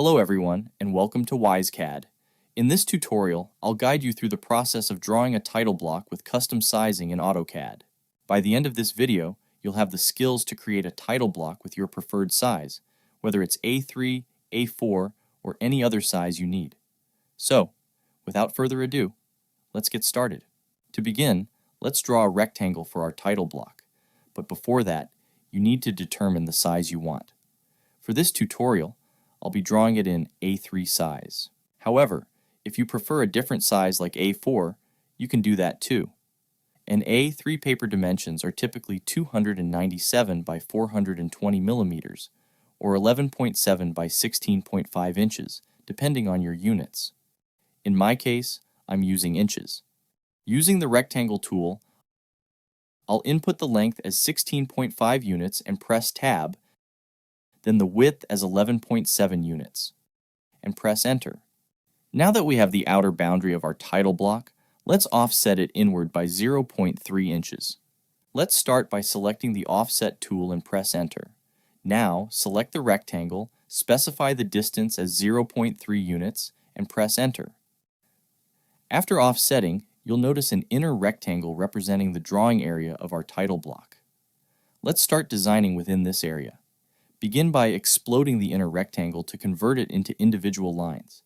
Hello everyone, and welcome to AutoCAD. In this tutorial, I'll guide you through the process of drawing a title block with custom sizing in AutoCAD. By the end of this video, you'll have the skills to create a title block with your preferred size, whether it's A3, A4, or any other size you need. So, without further ado, let's get started. To begin, let's draw a rectangle for our title block. But before that, you need to determine the size you want. For this tutorial, I'll be drawing it in A3 size. However, if you prefer a different size like A4, you can do that too. An A3 paper dimensions are typically 297 by 420 millimeters, or 11.7 by 16.5 inches, depending on your units. In my case, I'm using inches. Using the rectangle tool, I'll input the length as 16.5 units and press Tab, then the width as 11.7 units, and press Enter. Now that we have the outer boundary of our title block, let's offset it inward by 0.3 inches. Let's start by selecting the Offset tool and press Enter. Now, select the rectangle, specify the distance as 0.3 units, and press Enter. After offsetting, you'll notice an inner rectangle representing the drawing area of our title block. Let's start designing within this area. Begin by exploding the inner rectangle to convert it into individual lines.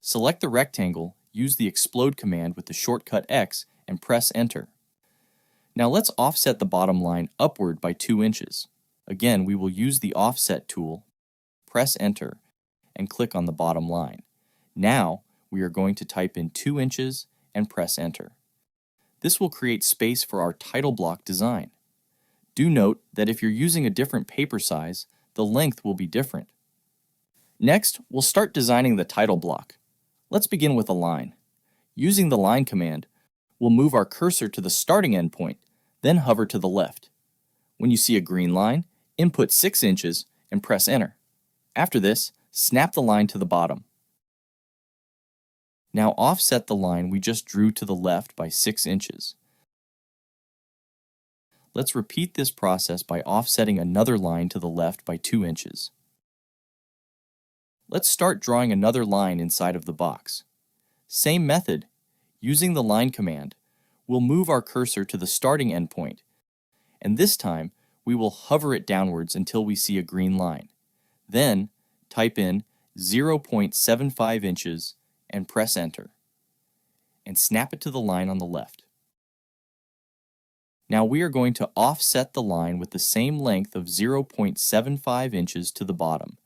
Select the rectangle, use the Explode command with the shortcut X, and press Enter. Now let's offset the bottom line upward by 2 inches. Again, we will use the Offset tool, press Enter, and click on the bottom line. Now, we are going to type in 2 inches and press Enter. This will create space for our title block design. Do note that if you're using a different paper size, the length will be different. Next, we'll start designing the title block. Let's begin with a line. Using the Line command, we'll move our cursor to the starting endpoint, then hover to the left. When you see a green line, input 6 inches and press Enter. After this, snap the line to the bottom. Now offset the line we just drew to the left by 6 inches. Let's repeat this process by offsetting another line to the left by 2 inches. Let's start drawing another line inside of the box. Same method. Using the Line command, we'll move our cursor to the starting endpoint, and this time we will hover it downwards until we see a green line. Then, type in 0.75 inches and press Enter, and snap it to the line on the left. Now we are going to offset the line with the same length of 0.75 inches to the bottom.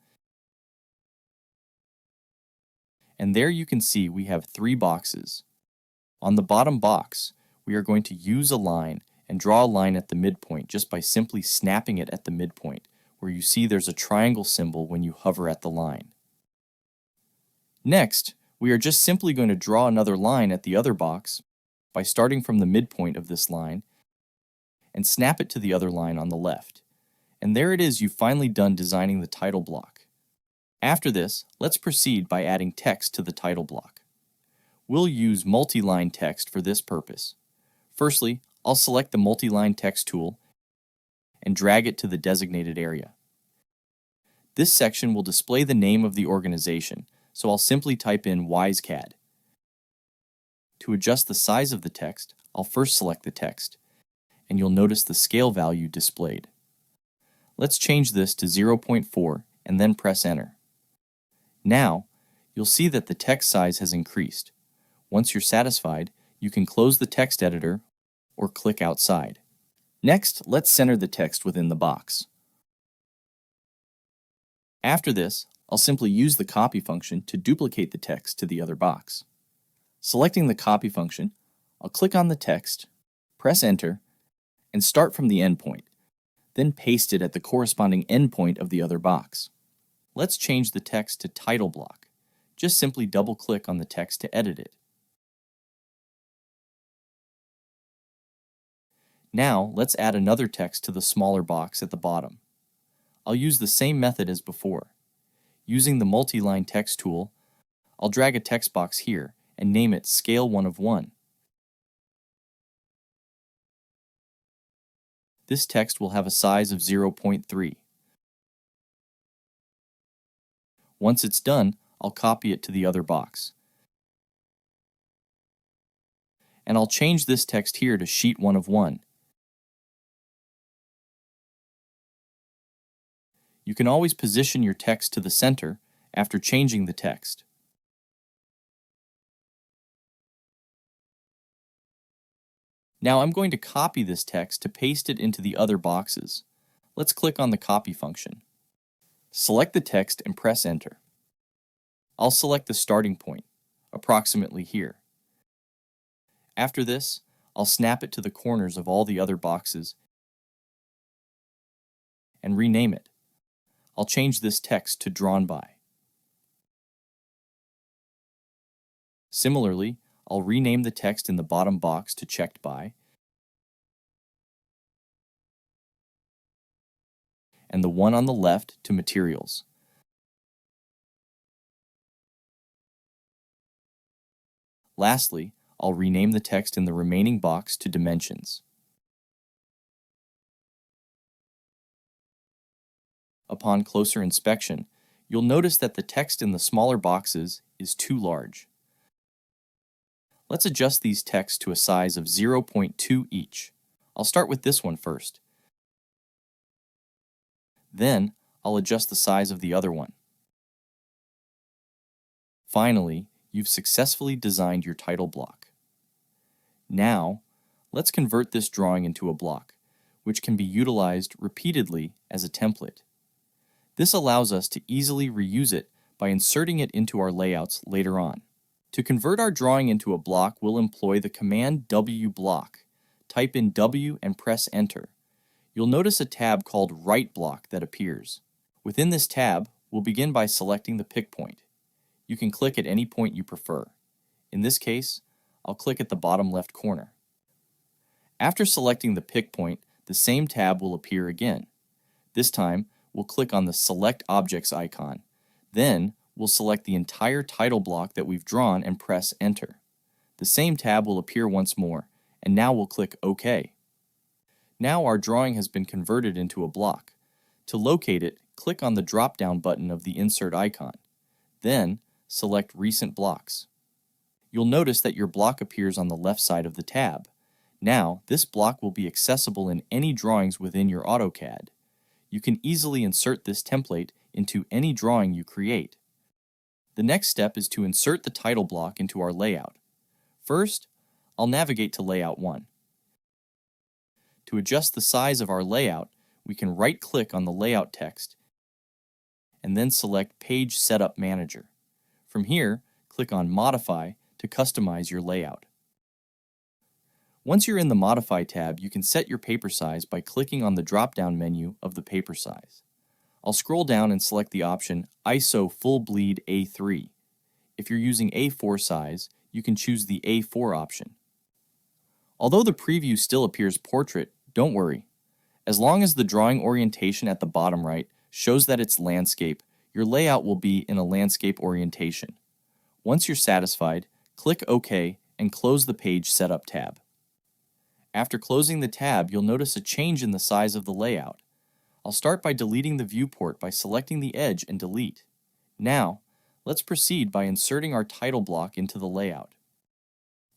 And there you can see we have 3 boxes. On the bottom box, we are going to use a line and draw a line at the midpoint just by simply snapping it at the midpoint, where you see there's a triangle symbol when you hover at the line. Next, we are just simply going to draw another line at the other box by starting from the midpoint of this line and snap it to the other line on the left. And there it is, you've finally done designing the title block. After this, let's proceed by adding text to the title block. We'll use multi-line text for this purpose. Firstly, I'll select the multi-line text tool and drag it to the designated area. This section will display the name of the organization, so I'll simply type in AutoCAD. To adjust the size of the text, I'll first select the text, and you'll notice the scale value displayed. Let's change this to 0.4 and then press Enter. Now, you'll see that the text size has increased. Once you're satisfied, you can close the text editor or click outside. Next, let's center the text within the box. After this, I'll simply use the Copy function to duplicate the text to the other box. Selecting the Copy function, I'll click on the text, press Enter, and start from the endpoint, then paste it at the corresponding endpoint of the other box. Let's change the text to Title Block. Just simply double-click on the text to edit it. Now, let's add another text to the smaller box at the bottom. I'll use the same method as before. Using the multi-line text tool, I'll drag a text box here and name it Scale 1 of 1. This text will have a size of 0.3. Once it's done, I'll copy it to the other box. And I'll change this text here to Sheet 1 of 1. You can always position your text to the center after changing the text. Now I'm going to copy this text to paste it into the other boxes. Let's click on the copy function. Select the text and press enter. I'll select the starting point, approximately here. After this, I'll snap it to the corners of all the other boxes and rename it. I'll change this text to drawn by. Similarly, I'll rename the text in the bottom box to checked by, and the one on the left to materials. Lastly, I'll rename the text in the remaining box to dimensions. Upon closer inspection, you'll notice that the text in the smaller boxes is too large. Let's adjust these texts to a size of 0.2 each. I'll start with this one first. Then, I'll adjust the size of the other one. Finally, you've successfully designed your title block. Now, let's convert this drawing into a block, which can be utilized repeatedly as a template. This allows us to easily reuse it by inserting it into our layouts later on. To convert our drawing into a block, we'll employ the command W block. Type in W and press enter. You'll notice a tab called Right Block that appears. Within this tab, we'll begin by selecting the pick point. You can click at any point you prefer. In this case, I'll click at the bottom left corner. After selecting the pick point, the same tab will appear again. This time, we'll click on the Select Objects icon. Then, we'll select the entire title block that we've drawn and press enter. The same tab will appear once more, and now we'll click OK. Now our drawing has been converted into a block. To locate it, click on the drop-down button of the Insert icon. Then, select Recent Blocks. You'll notice that your block appears on the left side of the tab. Now, this block will be accessible in any drawings within your AutoCAD. You can easily insert this template into any drawing you create. The next step is to insert the title block into our layout. First, I'll navigate to Layout 1. To adjust the size of our layout, we can right-click on the layout text and then select Page Setup Manager. From here, click on Modify to customize your layout. Once you're in the Modify tab, you can set your paper size by clicking on the drop-down menu of the paper size. I'll scroll down and select the option ISO Full Bleed A3. If you're using A4 size, you can choose the A4 option. Although the preview still appears portrait, don't worry. As long as the drawing orientation at the bottom right shows that it's landscape, your layout will be in a landscape orientation. Once you're satisfied, click OK and close the Page Setup tab. After closing the tab, you'll notice a change in the size of the layout. I'll start by deleting the viewport by selecting the edge and delete. Now, let's proceed by inserting our title block into the layout.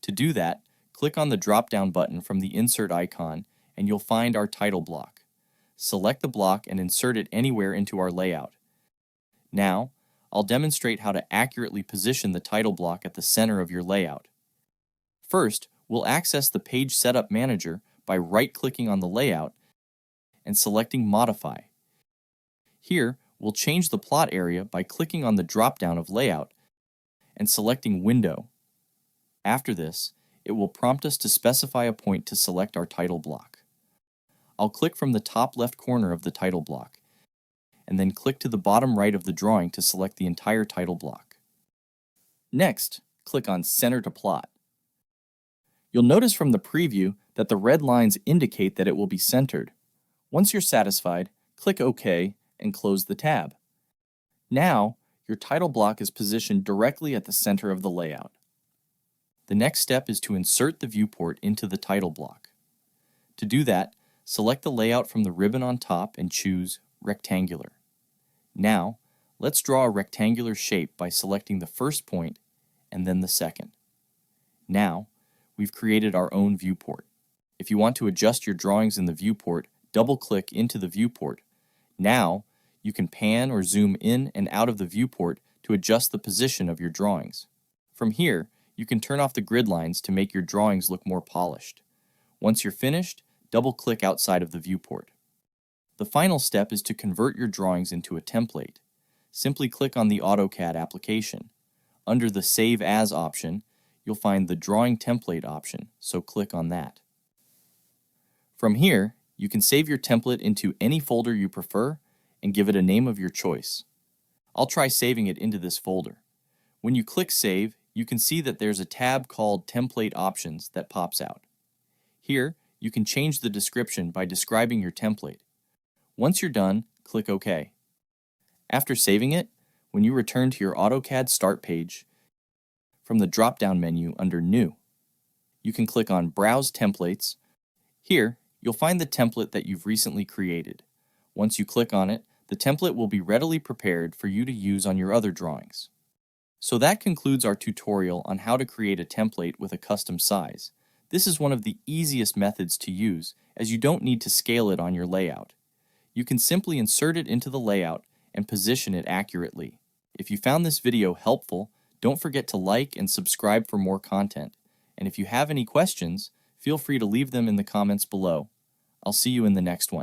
To do that, click on the drop-down button from the Insert icon and you'll find our title block. Select the block and insert it anywhere into our layout. Now, I'll demonstrate how to accurately position the title block at the center of your layout. First, we'll access the Page Setup Manager by right-clicking on the layout and selecting Modify. Here, we'll change the plot area by clicking on the drop-down of Layout and selecting Window. After this, it will prompt us to specify a point to select our title block. I'll click from the top left corner of the title block, and then click to the bottom right of the drawing to select the entire title block. Next, click on Center to Plot. You'll notice from the preview that the red lines indicate that it will be centered. Once you're satisfied, click OK and close the tab. Now, your title block is positioned directly at the center of the layout. The next step is to insert the viewport into the title block. To do that, select the layout from the ribbon on top and choose Rectangular. Now, Let's draw a rectangular shape by selecting the first point and then the second. Now, we've created our own viewport. If you want to adjust your drawings in the viewport, double-click into the viewport. Now, you can pan or zoom in and out of the viewport to adjust the position of your drawings. From here, you can turn off the grid lines to make your drawings look more polished. Once you're finished, double-click outside of the viewport. The final step is to convert your drawings into a template. Simply click on the AutoCAD application. Under the Save As option, you'll find the Drawing Template option, so click on that. From here, you can save your template into any folder you prefer and give it a name of your choice. I'll try saving it into this folder. When you click Save, you can see that there's a tab called Template Options that pops out. Here, you can change the description by describing your template. Once you're done, click OK. After saving it, when you return to your AutoCAD Start page, from the drop-down menu under New, you can click on Browse Templates. Here, you'll find the template that you've recently created. Once you click on it, the template will be readily prepared for you to use on your other drawings. So that concludes our tutorial on how to create a template with a custom size. This is one of the easiest methods to use, as you don't need to scale it on your layout. You can simply insert it into the layout and position it accurately. If you found this video helpful, don't forget to like and subscribe for more content. And if you have any questions, feel free to leave them in the comments below. I'll see you in the next one.